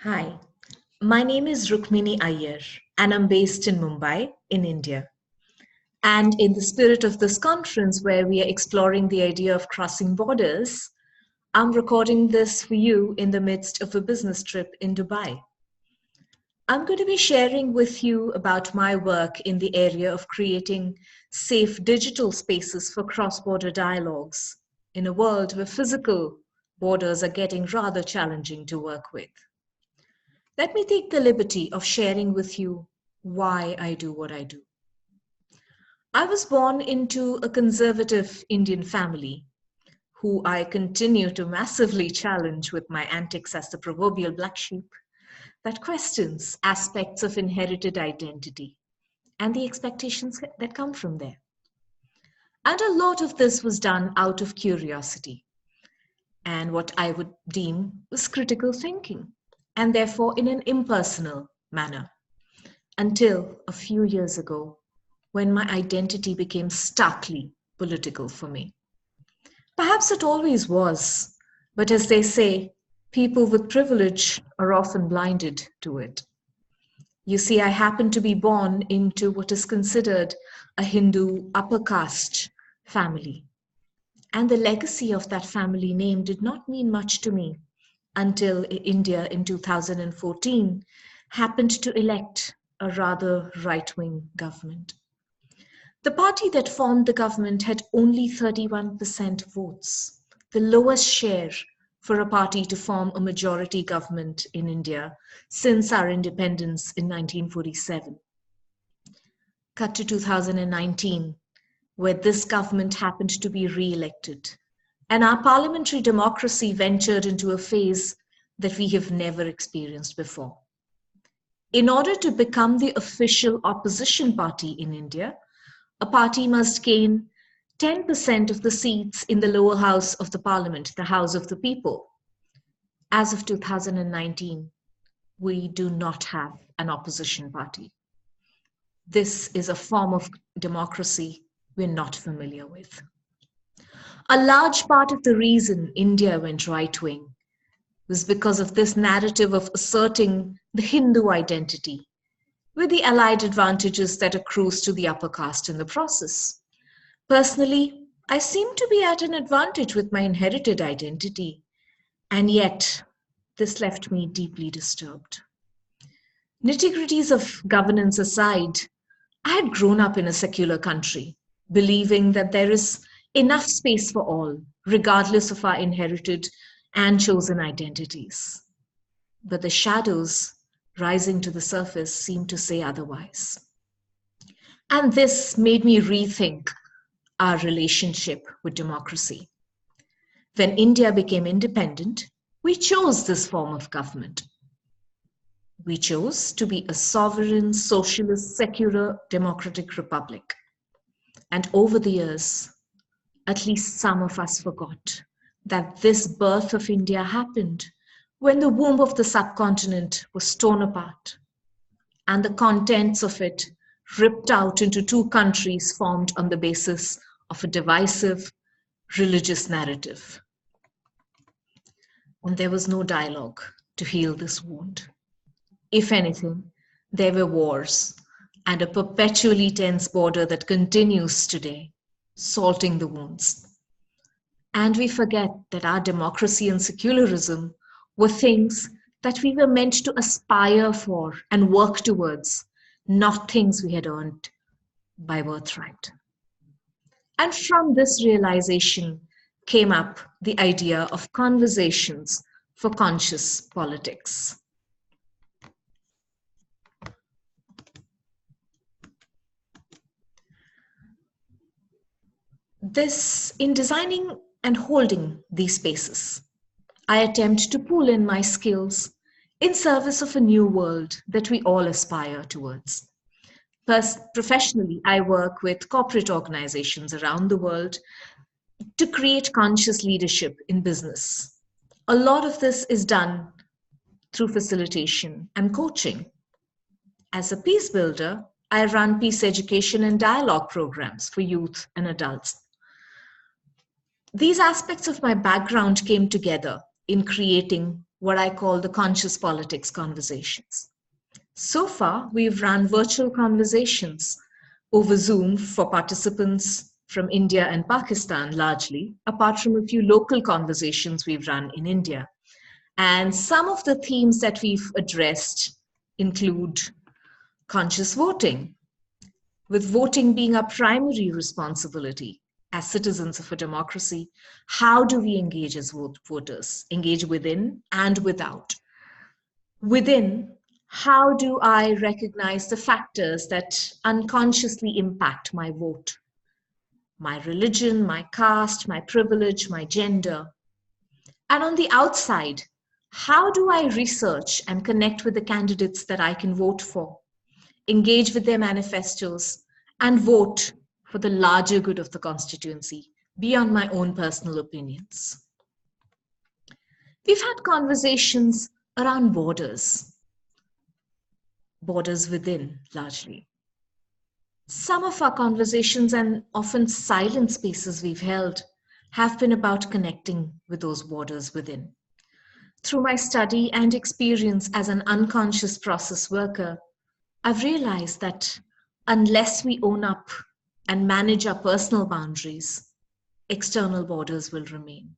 Hi, my name is Rukmini Iyer, and I'm based in Mumbai, in India. And in the spirit of this conference, where we are exploring the idea of crossing borders, I'm recording this for you in the midst of a business trip in Dubai. I'm going to be sharing with you about my work in the area of creating safe digital spaces for cross-border dialogues in a world where physical borders are getting rather challenging to work with. Let me take the liberty of sharing with you why I do what I do. I was born into a conservative Indian family who I continue to massively challenge with my antics as the proverbial black sheep that questions aspects of inherited identity and the expectations that come from there. And a lot of this was done out of curiosity and what I would deem was critical thinking, and therefore in an impersonal manner, until a few years ago when my identity became starkly political for me. Perhaps it always was, but as they say, people with privilege are often blinded to it. You see, I happen to be born into what is considered a Hindu upper caste family. And the legacy of that family name did not mean much to me until India in 2014 happened to elect a rather right-wing government. The party that formed the government had only 31% votes, the lowest share for a party to form a majority government in India since our independence in 1947. Cut to 2019, where this government happened to be re-elected, and our parliamentary democracy ventured into a phase that we have never experienced before. In order to become the official opposition party in India, a party must gain 10% of the seats in the lower house of the parliament, the House of the People. As of 2019, we do not have an opposition party. This is a form of democracy we're not familiar with. A large part of the reason India went right-wing was because of this narrative of asserting the Hindu identity, with the allied advantages that accrues to the upper caste in the process. Personally, I seem to be at an advantage with my inherited identity, and yet this left me deeply disturbed. Nitty-gritties of governance aside, I had grown up in a secular country, believing that there is enough space for all, regardless of our inherited and chosen identities. But the shadows rising to the surface seem to say otherwise. And this made me rethink our relationship with democracy. When India became independent, we chose this form of government. We chose to be a sovereign, socialist, secular, democratic republic. And over the years, at least some of us forgot that this birth of India happened when the womb of the subcontinent was torn apart and the contents of it ripped out into two countries formed on the basis of a divisive religious narrative. And there was no dialogue to heal this wound. If anything, there were wars and a perpetually tense border that continues today, salting the wounds. And we forget that our democracy and secularism were things that we were meant to aspire for and work towards, not things we had earned by birthright. And from this realization came up the idea of conversations for conscious politics. In designing and holding these spaces, I attempt to pull in my skills in service of a new world that we all aspire towards. Professionally, I work with corporate organizations around the world to create conscious leadership in business. A lot of this is done through facilitation and coaching. As a peace builder, I run peace education and dialogue programs for youth and adults. These aspects of my background came together in creating what I call the conscious politics conversations. So far, we've run virtual conversations over Zoom for participants from India and Pakistan largely, apart from a few local conversations we've run in India. And some of the themes that we've addressed include conscious voting, with voting being our primary responsibility as citizens of a democracy. How do we engage as voters? Engage within and without. Within, how do I recognize the factors that unconsciously impact my vote? My religion, my caste, my privilege, my gender. And on the outside, how do I research and connect with the candidates that I can vote for, engage with their manifestos, and vote for the larger good of the constituency beyond my own personal opinions? We've had conversations around borders within largely. Some of our conversations and often silent spaces we've held have been about connecting with those borders within. Through my study and experience as an unconscious process worker, I've realized that unless we own up and manage our personal boundaries, external borders will remain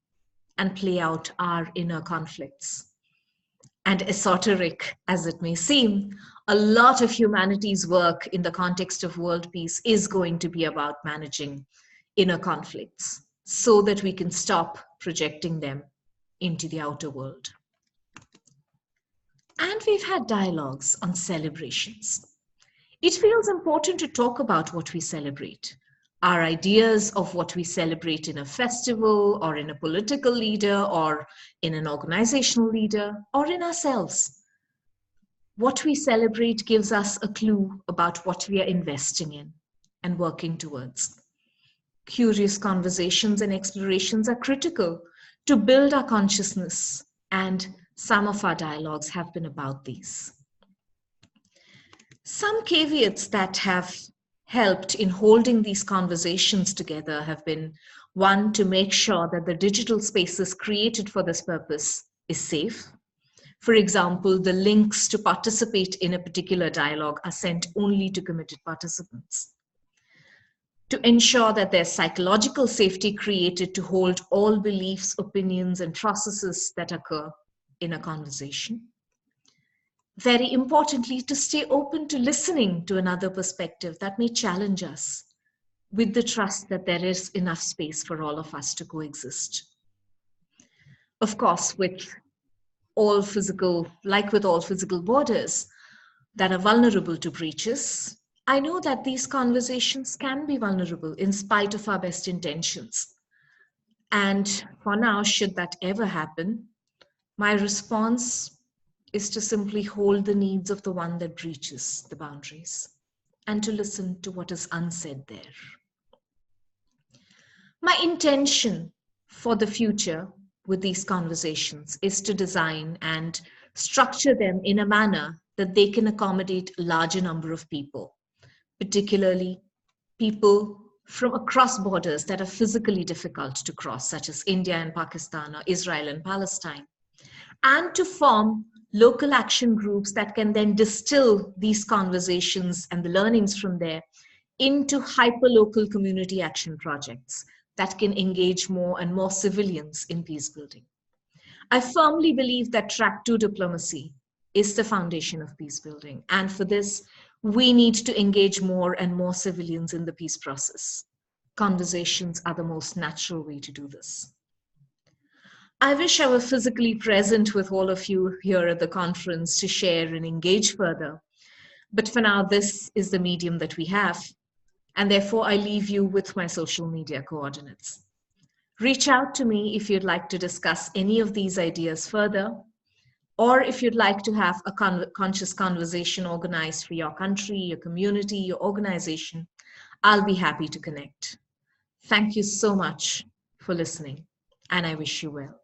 and play out our inner conflicts. And esoteric as it may seem, a lot of humanity's work in the context of world peace is going to be about managing inner conflicts so that we can stop projecting them into the outer world. And we've had dialogues on celebrations. It feels important to talk about what we celebrate, our ideas of what we celebrate in a festival or in a political leader or in an organizational leader or in ourselves. What we celebrate gives us a clue about what we are investing in and working towards. Curious conversations and explorations are critical to build our consciousness, and some of our dialogues have been about these. Some caveats that have helped in holding these conversations together have been, one, to make sure that the digital spaces created for this purpose is safe. For example, the links to participate in a particular dialogue are sent only to committed participants. To ensure that there's psychological safety created to hold all beliefs, opinions, and processes that occur in a conversation. Very importantly, to stay open to listening to another perspective that may challenge us, with the trust that there is enough space for all of us to coexist. Of course, with all physical borders that are vulnerable to breaches, I know that these conversations can be vulnerable in spite of our best intentions. And for now, should that ever happen, my response is to simply hold the needs of the one that breaches the boundaries and to listen to what is unsaid there. My intention for the future with these conversations is to design and structure them in a manner that they can accommodate a larger number of people, particularly people from across borders that are physically difficult to cross, such as India and Pakistan or Israel and Palestine, and to form local action groups that can then distill these conversations and the learnings from there into hyperlocal community action projects that can engage more and more civilians in peace building. I firmly believe that track 2 diplomacy is the foundation of peace building. And for this, we need to engage more and more civilians in the peace process. Conversations are the most natural way to do this. I wish I were physically present with all of you here at the conference to share and engage further. But for now, this is the medium that we have. And therefore, I leave you with my social media coordinates. Reach out to me if you'd like to discuss any of these ideas further, or if you'd like to have a conscious conversation organized for your country, your community, your organization. I'll be happy to connect. Thank you so much for listening, and I wish you well.